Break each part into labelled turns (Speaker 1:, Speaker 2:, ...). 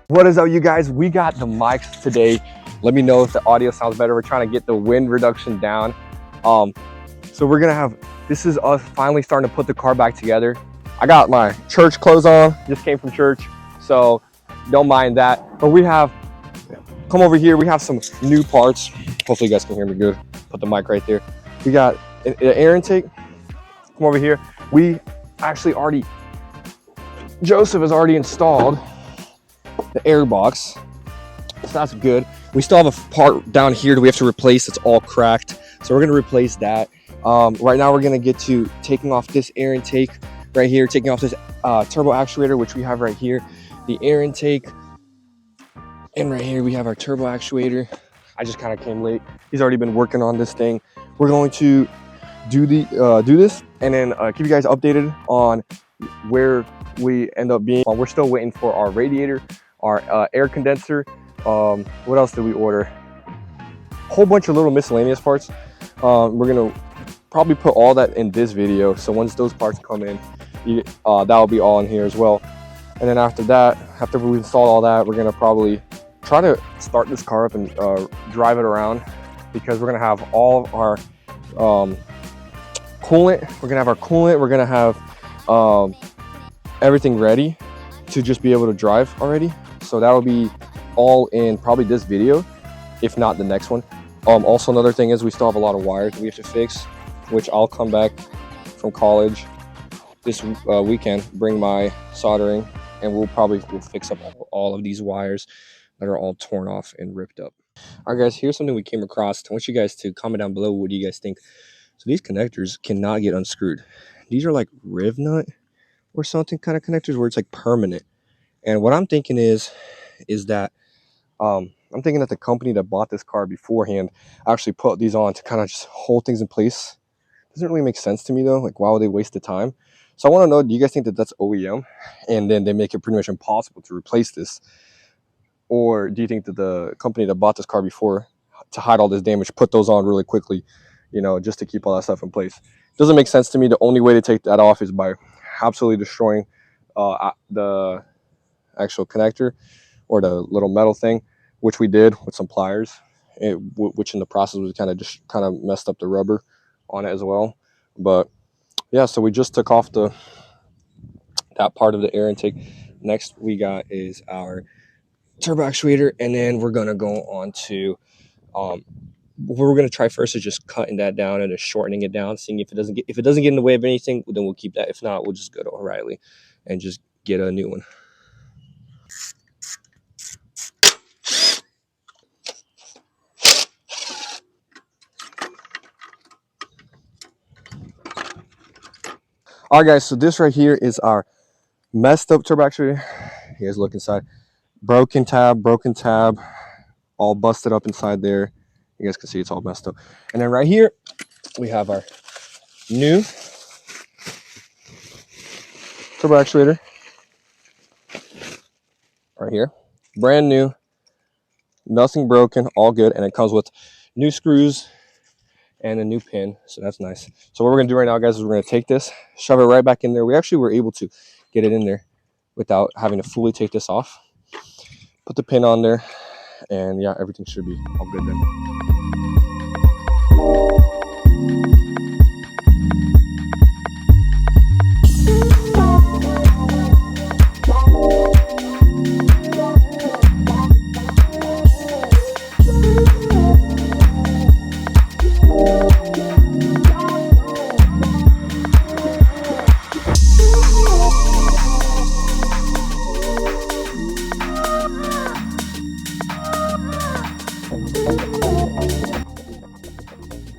Speaker 1: What is up, you guys? We got the mics today. Let me know if the audio sounds better. We're trying to get the wind reduction down. So we're gonna have, this is us finally starting to put the car back together. I got my church clothes on, just came from church, so don't mind that. But we have, come over here, we have some new parts. Hopefully you guys can hear me good. Put the mic right there. We got an air intake. Come over here. We actually already, Joseph has already installed the air box, so that's good. We still have a part down here that we have to replace. It's all cracked, so we're going to replace that. Right now we're going to get to taking off this air intake right here, taking off this turbo actuator, which we have right here, the air intake, and right here we have our turbo actuator. I just kind of came late. He's already been working on this thing. We're going to do this and then keep you guys updated on where we end up being. We're still waiting for our radiator, our air condenser. What else did we order? A whole bunch of little miscellaneous parts. We're gonna probably put all that in this video, so once those parts come in, that'll be all in here as well. And then after that, after we install all that, we're gonna probably try to start this car up and drive it around, because we're gonna have all of our coolant. We're gonna have our coolant. We're gonna have everything ready to just be able to drive already. So that'll be all in probably this video, if not the next one. Also, another thing is we still have a lot of wires we have to fix, which I'll come back from college this weekend, bring my soldering, and we'll fix up all of these wires that are all torn off and ripped up. All right, guys, here's something we came across. I want you guys to comment down below, what do you guys think? So these connectors cannot get unscrewed. These are like riv nut or something kind of connectors where it's like permanent. And what I'm thinking is that I'm thinking that the company that bought this car beforehand actually put these on to kind of just hold things in place. Doesn't really make sense to me though. Like, why would they waste the time? So I want to know, do you guys think that that's OEM and then they make it pretty much impossible to replace this? Or do you think that the company that bought this car before, to hide all this damage, put those on really quickly, you know, just to keep all that stuff in place? Doesn't make sense to me. The only way to take that off is by absolutely destroying the actual connector or the little metal thing, which we did with some pliers, which in the process was kind of messed up the rubber on it as well. But yeah, so we just took off that part of the air intake. Next we got is our turbo actuator, and then we're gonna go on to what we're gonna try first is just cutting that down and just shortening it down, seeing if it doesn't get in the way of anything, then we'll keep that. If not, we'll just go to O'Reilly and just get a new one. All right, guys, so this right here is our messed up turbo actuator. You guys look inside. Broken tab, all busted up inside there. You guys can see it's all messed up. And then right here, we have our new turbo actuator. Right here. Brand new. Nothing broken, all good. And it comes with new screws and a new pin, so that's nice. So what we're gonna do right now, guys, is we're gonna take this, shove it right back in there. We actually were able to get it in there without having to fully take this off. Put the pin on there, and yeah, everything should be all good then.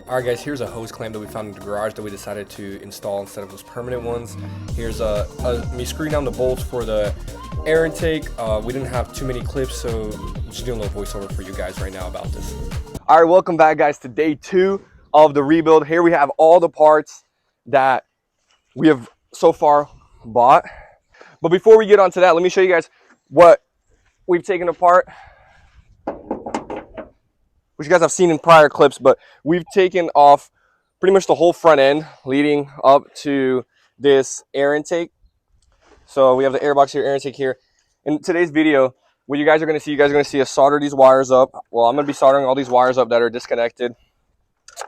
Speaker 1: Alright, guys, here's a hose clamp that we found in the garage that we decided to install instead of those permanent ones. Here's me screwing down the bolts for the air intake. We didn't have too many clips, so I'm just doing a little voiceover for you guys right now about this. Alright, welcome back, guys, to day 2 of the rebuild. Here we have all the parts that we have so far bought. But before we get onto that, let me show you guys what we've taken apart, which you guys have seen in prior clips. But we've taken off pretty much the whole front end leading up to this air intake. So we have the air box here, air intake here. In today's video, what you guys are going to see us solder these wires up. Well, I'm going to be soldering all these wires up that are disconnected.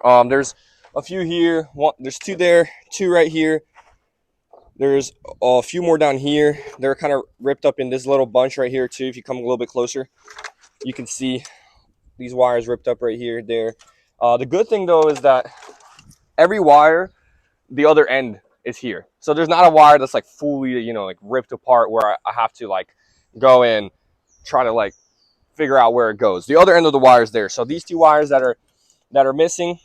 Speaker 1: There's a few here. There's 2 there, 2 right here. There's a few more down here. They're kind of ripped up in this little bunch right here too. If you come a little bit closer, you can see these wires ripped up right here, there. The good thing though is that every wire, the other end is here. So there's not a wire that's like fully, you know, like ripped apart where I have to like go and try to like figure out where it goes. The other end of the wire is there. So these 2 wires that are missing,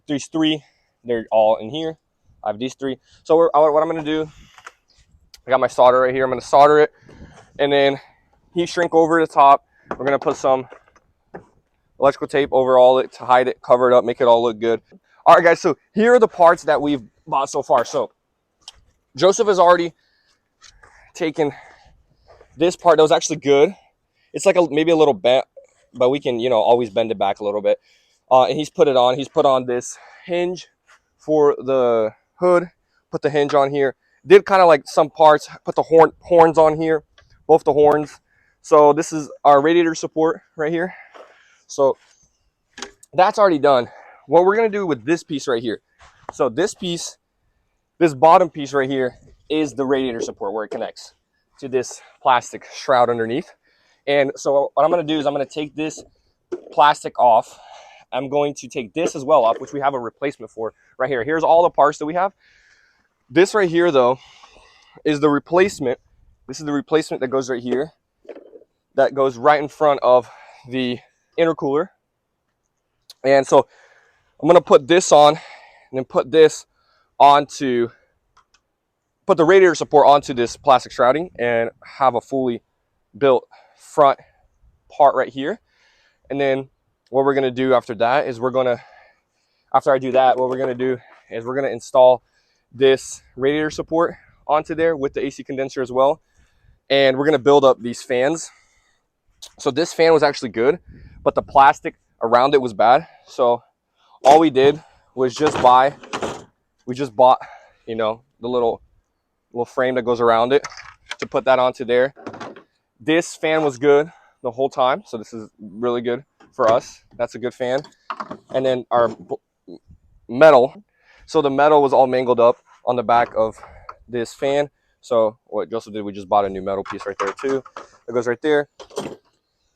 Speaker 1: these 3, they're all in here. I have these 3. So what I'm going to do, I got my solder right here. I'm going to solder it and then heat shrink over the top. We're going to put some electrical tape over all it to hide it, cover it up, make it all look good. All right, guys, so here are the parts that we've bought so far. So Joseph has already taken this part that was actually good. It's like maybe a little bent, but we can, you know, always bend it back a little bit. And he's put it on. He's put on this hinge for the hood, put the hinge on here. Did kind of like some parts, put the horns on here, both the horns. So this is our radiator support right here. So that's already done. What we're going to do with this piece right here. So this piece, this bottom piece right here is the radiator support where it connects to this plastic shroud underneath. And so what I'm going to do is I'm going to take this plastic off. I'm going to take this as well off, which we have a replacement for right here. Here's all the parts that we have. This right here though is the replacement. This is the replacement that goes right here. That goes right in front of the intercooler. And so I'm going to put this on and then put this onto, put the radiator support onto this plastic shrouding and have a fully built front part right here. And then what we're going to do after that is after I do that, what we're going to do is we're going to install this radiator support onto there with the AC condenser as well. And we're going to build up these fans. So this fan was actually good, but the plastic around it was bad. So all we did was just bought, you know, the little frame that goes around it to put that onto there. This fan was good the whole time. So this is really good for us. That's a good fan. And then our metal. So the metal was all mangled up on the back of this fan. So what Joseph did, we just bought a new metal piece right there too. It goes right there.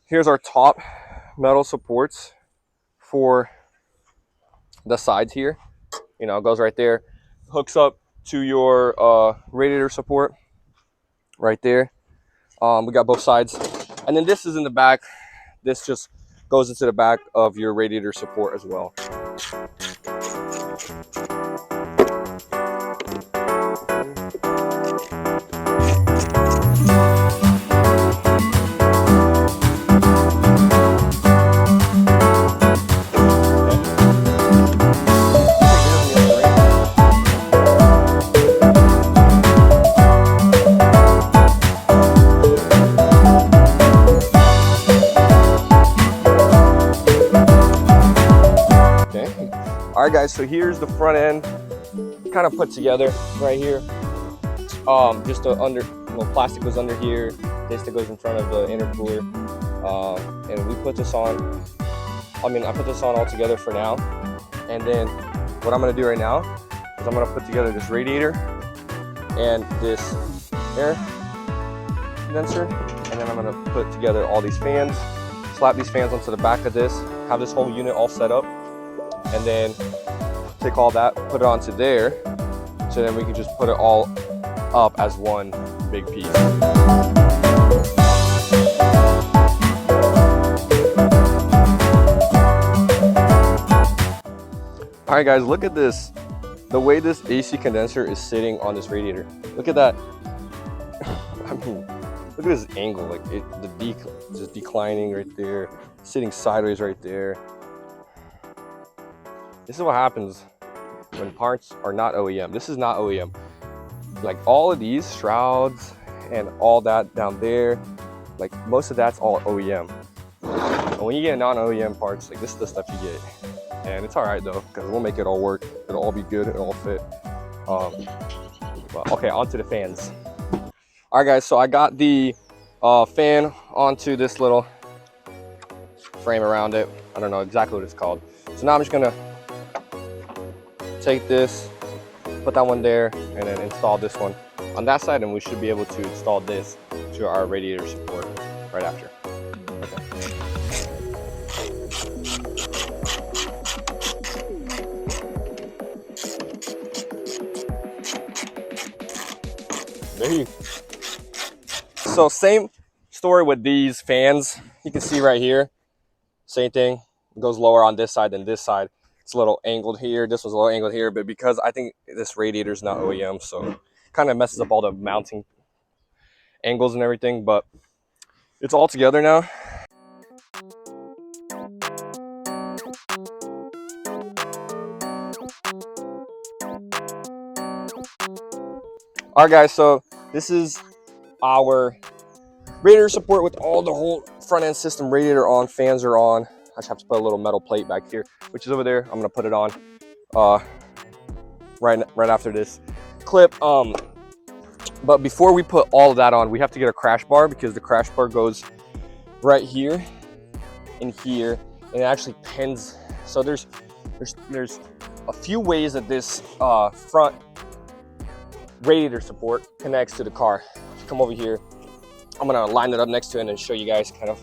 Speaker 1: Here's our top metal supports for the sides here. You know, it goes right there, hooks up to your radiator support right there. We got both sides. And then this is in the back. This just goes into the back of your radiator support as well. All right, guys, so here's the front end kind of put together right here. Just plastic goes under here. This that goes in front of the intercooler. And we put this on, I put this on all together for now. And then what I'm gonna do right now is I'm gonna put together this radiator and this air condenser. And then I'm gonna put together all these fans, slap these fans onto the back of this, have this whole unit all set up. And then take all that, put it onto there, so then we can just put it all up as one big piece. All right, guys, look at this. The way this AC condenser is sitting on this radiator. Look at that. I mean, look at this angle, like just declining right there, sitting sideways right there. This is what happens when parts are not OEM. This is not OEM. Like all of these shrouds and all that down there, like most of that's all OEM. But when you get non-OEM parts, like this is the stuff you get. And it's all right though, because we'll make it all work. It'll all be good, it'll all fit. But okay, onto the fans. All right, guys, so I got the fan onto this little frame around it. I don't know exactly what it's called. So now I'm just gonna take this, put that one there, and then install this one on that side, and we should be able to install this to our radiator support right after. Okay. There you go. So same story with these fans. You can see right here, same thing. It goes lower on this side than this side. It's a little angled here. This was a little angled here, but because I think this radiator is not OEM, so kind of messes up all the mounting angles and everything, but it's all together now. All right, guys, so this is our radiator support with all the whole front end system. Radiator on, fans are on. I just have to put a little metal plate back here, which is over there. I'm gonna put it on right after this clip. But before we put all of that on, we have to get a crash bar, because the crash bar goes right here and here, and it actually pins. So there's a few ways that this front radiator support connects to the car. Come over here. I'm gonna line it up next to it and show you guys kind of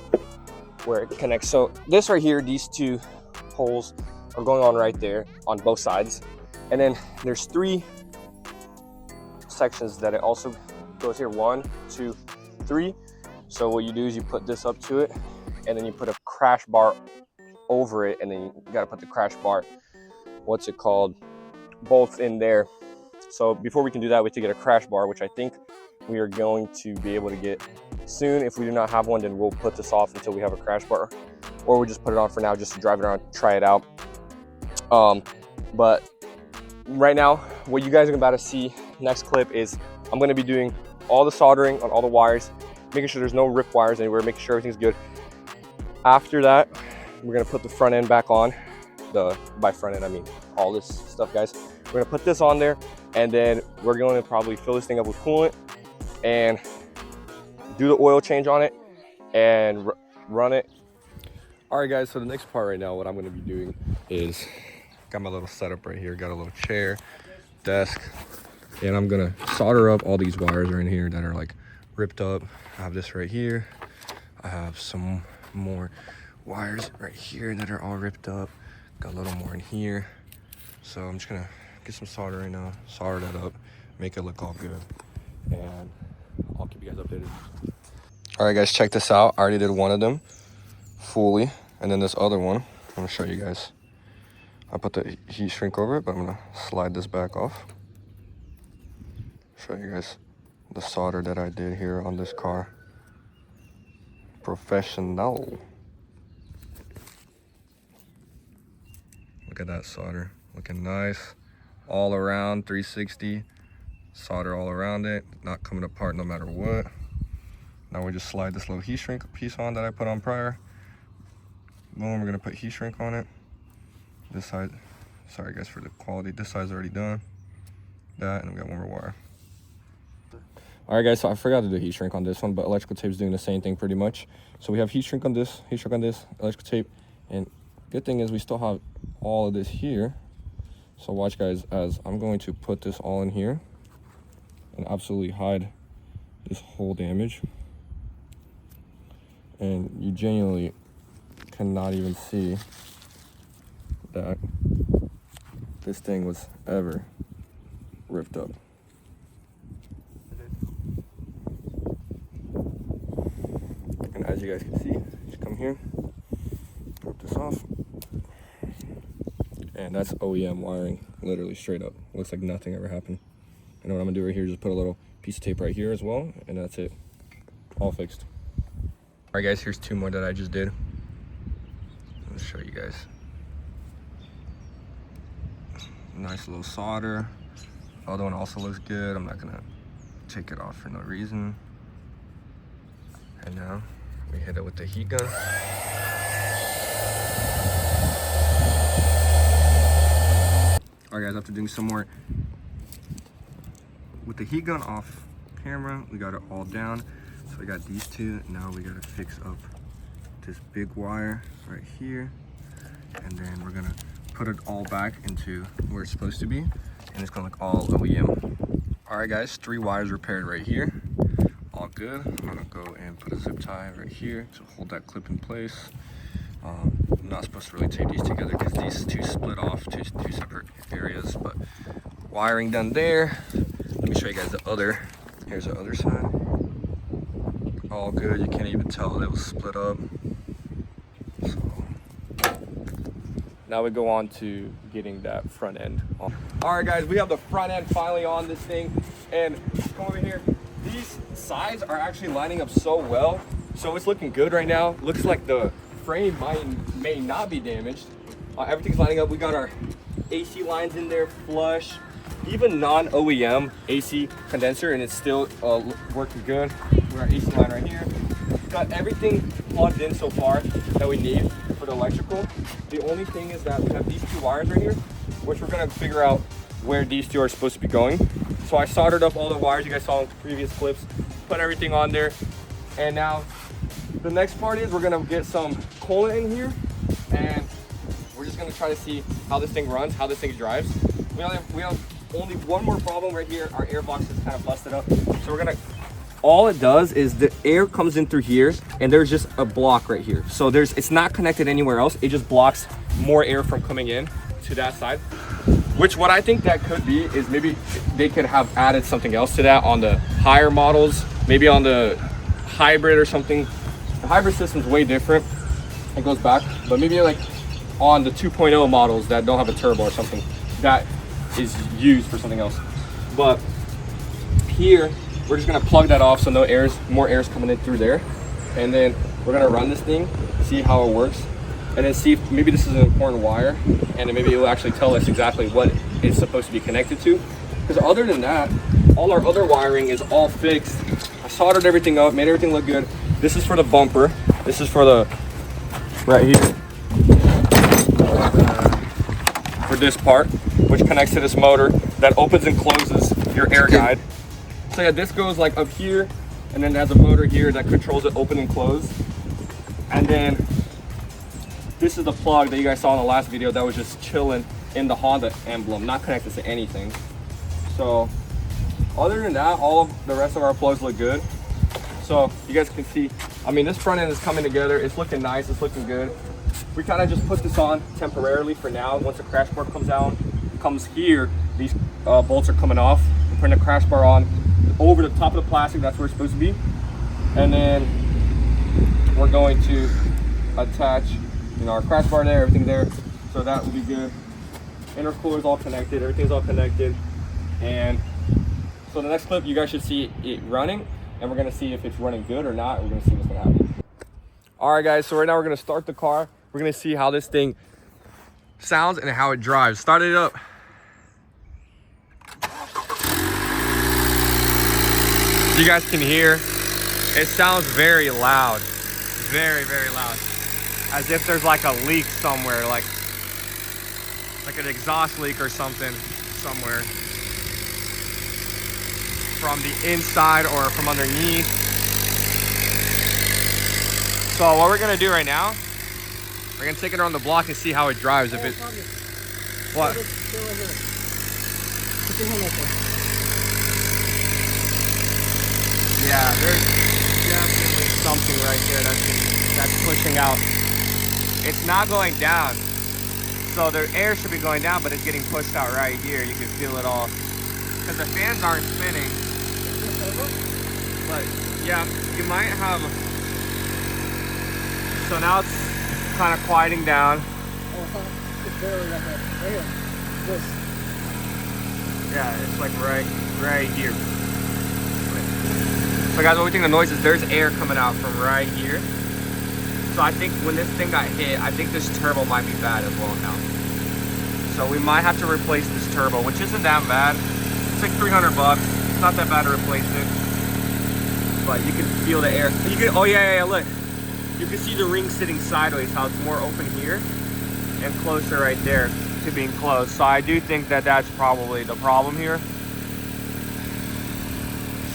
Speaker 1: where it connects. So this right here, these two holes are going on right there on both sides. And then there's 3 sections that it also goes here. 1, 2, 3. So what you do is you put this up to it, and then you put a crash bar over it, and then you gotta put the crash bar, what's it called, both in there. So before we can do that, we have to get a crash bar, which I think we are going to be able to get soon. If we do not have one, then we'll put this off until we have a crash bar, or we'll just put it on for now just to drive it around, try it out. But right now, what you guys are about to see next clip is I'm going to be doing all the soldering on all the wires, making sure there's no ripped wires anywhere, making sure everything's good. After that, we're going to put the front end back on. By front end, I mean all this stuff, guys. We're going to put this on there, and then we're going to probably fill this thing up with coolant and do the oil change on it and run it. All right, guys, so the next part right now, what I'm going to be doing is got my little setup right here, got a little chair, desk, and I'm gonna solder up all these wires are in here that are like ripped up. I have this right here. I have some more wires right here that are all ripped up. Got a little more in here. So I'm just gonna get some solder right now, solder that up, make it look all good, and I'll keep you guys updated. All right, guys, check this out. I already did one of them fully, and then this other one, I'm gonna show you guys. I put the heat shrink over it, but I'm gonna slide this back off. Show you guys the solder that I did here on this car. Professional. Look at that solder, looking nice. All around 360, solder all around it, not coming apart no matter what. Now we just slide this little heat shrink piece on that I put on prior. Boom, we're gonna put heat shrink on it. This side, sorry guys for the quality, this side's already done. That, and we got one more wire. All right, guys, so I forgot to do heat shrink on this one, but electrical tape's doing the same thing pretty much. So we have heat shrink on this, electrical tape, and good thing is we still have all of this here. So watch, guys, as I'm going to put this all in here and absolutely hide this whole damage. And you genuinely cannot even see that this thing was ever ripped up. And as you guys can see, just come here, rip this off, and that's OEM wiring, literally straight up. Looks like nothing ever happened. And what I'm gonna do right here is just put a little piece of tape right here as well, and that's it, all fixed. All right, guys, here's 2 more that I just did. Let's show you guys. Nice little solder. The other one also looks good. I'm not gonna take it off for no reason. And now we hit it with the heat gun. All right, guys, after doing some more with the heat gun off camera, we got it all down. So we got these two. Now we gotta fix up this big wire right here. And then we're gonna put it all back into where it's supposed to be. And it's gonna look all OEM. All right guys, 3 wires repaired right here. All good. I'm gonna go and put a zip tie right here to hold that clip in place. I'm not supposed to really tape these together because these two split off two separate areas, but wiring done there. Let me show you guys the other. Here's the other side. All good. You can't even tell it was split up. So now we go on to getting that front end on. All right guys, we have the front end finally on this thing, and come over here. These sides are actually lining up so well, so it's looking good right now. Looks like the frame may not be damaged. Everything's lining up. We got our AC lines in there flush, even non-OEM AC condenser, and it's still working good. We got our AC line right here. Got everything plugged in so far that we need for the electrical. The only thing is that we have these 2 wires right here, which we're gonna figure out where these 2 are supposed to be going. So I soldered up all the wires you guys saw in previous clips, put everything on there, and now the next part is we're gonna get some coolant in here, and we're just gonna try to see how this thing runs, how this thing drives. We have only one more problem right here. Our air box is kind of busted up, so we're gonna. All it does is the air comes in through here, and there's just a block right here. So it's not connected anywhere else. It just blocks more air from coming in to that side. Which what I think that could be is maybe they could have added something else to that on the higher models, maybe on the hybrid or something. The hybrid system's way different. It goes back, but maybe like on the 2.0 models that don't have a turbo or something, that is used for something else. But here, we're just gonna plug that off so more air is coming in through there. And then we're gonna run this thing, see how it works, and then see if maybe this is an important wire, and then maybe it will actually tell us exactly what it's supposed to be connected to. Because other than that, all our other wiring is all fixed. I soldered everything up, made everything look good. This is for the bumper. This is for the, right here, for this part, which connects to this motor that opens and closes your air guide. So yeah, this goes like up here, and then there's a motor here that controls it open and close. And then this is the plug that you guys saw in the last video that was just chilling in the Honda emblem, not connected to anything. So other than that, all of the rest of our plugs look good. So you guys can see, I mean, this front end is coming together. It's looking nice, it's looking good. We kind of just put this on temporarily for now. Once the crash bar comes here, these bolts are coming off. We're putting the crash bar on over the top of the plastic, that's where it's supposed to be. And then we're going to attach, our crash bar there, everything there. So that will be good. Intercooler is all connected, everything's all connected. And so the next clip, you guys should see it running, and we're gonna see if it's running good or not. We're gonna see what's gonna happen. All right guys, so right now we're gonna start the car. We're gonna see how this thing sounds and how it drives. Start it up. You guys can hear, it sounds very loud, very, very loud. As if there's like a leak somewhere, like an exhaust leak or something somewhere. From the inside or from underneath. So what we're gonna do right now, we're gonna take it around the block and see how it drives. If it, what? Yeah, there's definitely something right here that's pushing out. It's not going down. So the air should be going down, but it's getting pushed out right here. You can feel it all. Because the fans aren't spinning. But yeah, you might have. So now it's kind of quieting down. Yeah, it's like right here. So guys, what we think the noise is, there's air coming out from right here. So I think when this thing got hit, I think this turbo might be bad as well now. So we might have to replace this turbo, which isn't that bad. It's like 300 bucks. It's not that bad to replace it. But you can feel the air. You can, oh yeah, look. You can see the ring sitting sideways, how it's more open here and closer right there to being closed. So I do think that that's probably the problem here.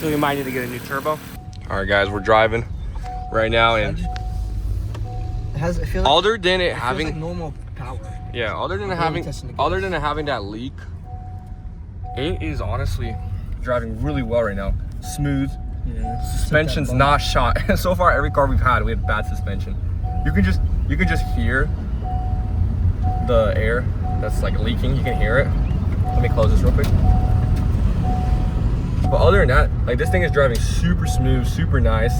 Speaker 1: So we might need to get a new turbo. All All right, guys, we're driving right now, and other than it having
Speaker 2: like normal power.
Speaker 1: Yeah, other than having that leak, it is honestly driving really well right now. Smooth.
Speaker 2: Yeah.
Speaker 1: Suspension's not shot. So far, every car we've had, we had bad suspension. You can just hear the air that's like leaking. You can hear it. Let me close this real quick. But other than that, like, this thing is driving super smooth, super nice.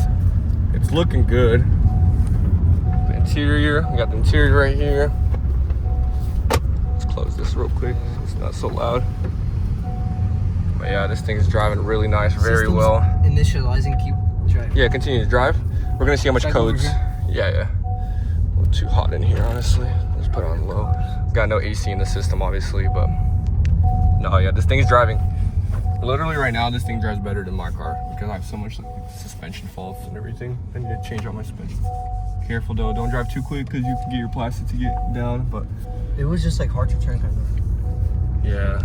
Speaker 1: It's looking good. The interior, we got the interior right here. Let's close this real quick so it's not so loud. But yeah, this thing is driving really nice, very well.
Speaker 2: Initializing, keep driving.
Speaker 1: Yeah, continue to drive. We're gonna see how much codes. Yeah. A little too hot in here, honestly. Let's put it on low. Got no AC in the system, obviously, but no, yeah, this thing is driving. Literally right now, this thing drives better than my car because I have so much like suspension faults and everything. I need to change out my suspension. Careful though, don't drive too quick because you can get your plastic to get down. But
Speaker 2: it was just like hard to turn, kind of.
Speaker 1: Yeah,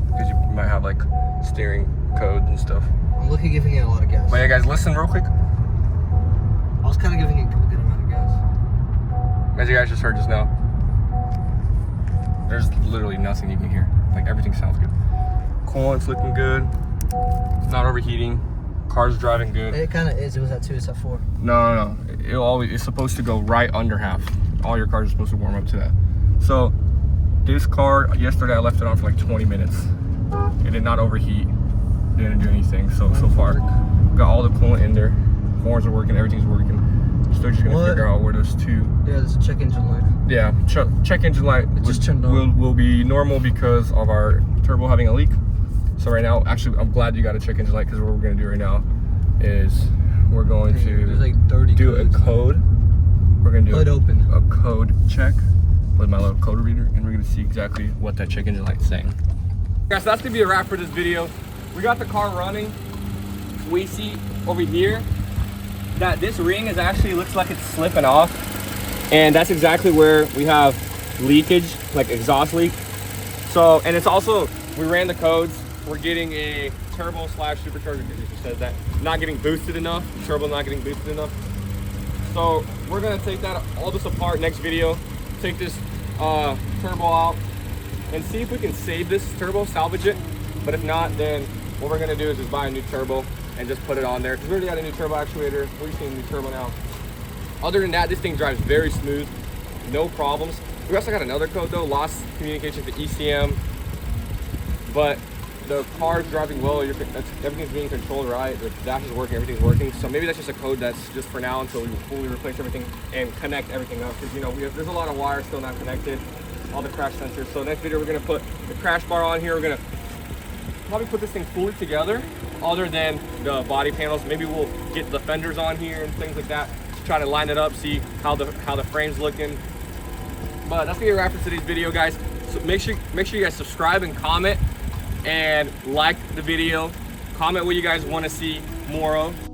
Speaker 1: because you might have like steering code and stuff.
Speaker 2: I'm looking at giving it a lot of gas.
Speaker 1: But yeah, guys, listen real quick.
Speaker 2: I was kind of giving it a good amount of gas.
Speaker 1: As you guys just heard just now, there's literally nothing you can hear. Like, everything sounds good. Coolant's looking good. It's not overheating. Car's driving good.
Speaker 2: It kind of is. It was at 2, it's at 4.
Speaker 1: No. It's supposed to go right under half. All your cars are supposed to warm up to that. So this car, yesterday I left it on for like 20 minutes. It did not overheat. Didn't do anything. So far, got all the coolant in there. Horns are working. Everything's working. Still just gonna figure out where those two.
Speaker 2: Yeah, there's a check engine light.
Speaker 1: Yeah, check engine light will be normal because of our turbo having a leak. So right now, actually, I'm glad you got a check engine light, because what we're gonna do right now is we're going to
Speaker 2: like 30
Speaker 1: do
Speaker 2: codes.
Speaker 1: a code. We're gonna do a code check with my little code reader, and we're gonna see exactly what that check engine light's saying. Guys, so that's gonna be a wrap for this video. We got the car running. We see over here that this ring is actually looks like it's slipping off, and that's exactly where we have leakage, like exhaust leak. So, and it's also, we ran the codes. We're getting a turbo / supercharger, because it says that not getting boosted enough, turbo not getting boosted enough. So we're gonna take all this apart next video, take this turbo out and see if we can save this turbo, salvage it. But if not, then what we're gonna do is just buy a new turbo and just put it on there, because we already got a new turbo actuator. We're using a new turbo now. Other than that, this thing drives very smooth, no problems. We also got another code though, lost communication to ECM, but the car's driving well. Everything's being controlled right. The dash is working, everything's working. So maybe that's just a code that's just for now until we fully replace everything and connect everything up. Because, you know, there's a lot of wires still not connected, all the crash sensors. So next video, we're gonna put the crash bar on here. We're gonna probably put this thing fully together, other than the body panels. Maybe we'll get the fenders on here and things like that to try to line it up, see how the frame's looking. But that's gonna be a wrap for today's video, guys. So make sure you guys subscribe and comment and like the video. Comment what you guys want to see more of.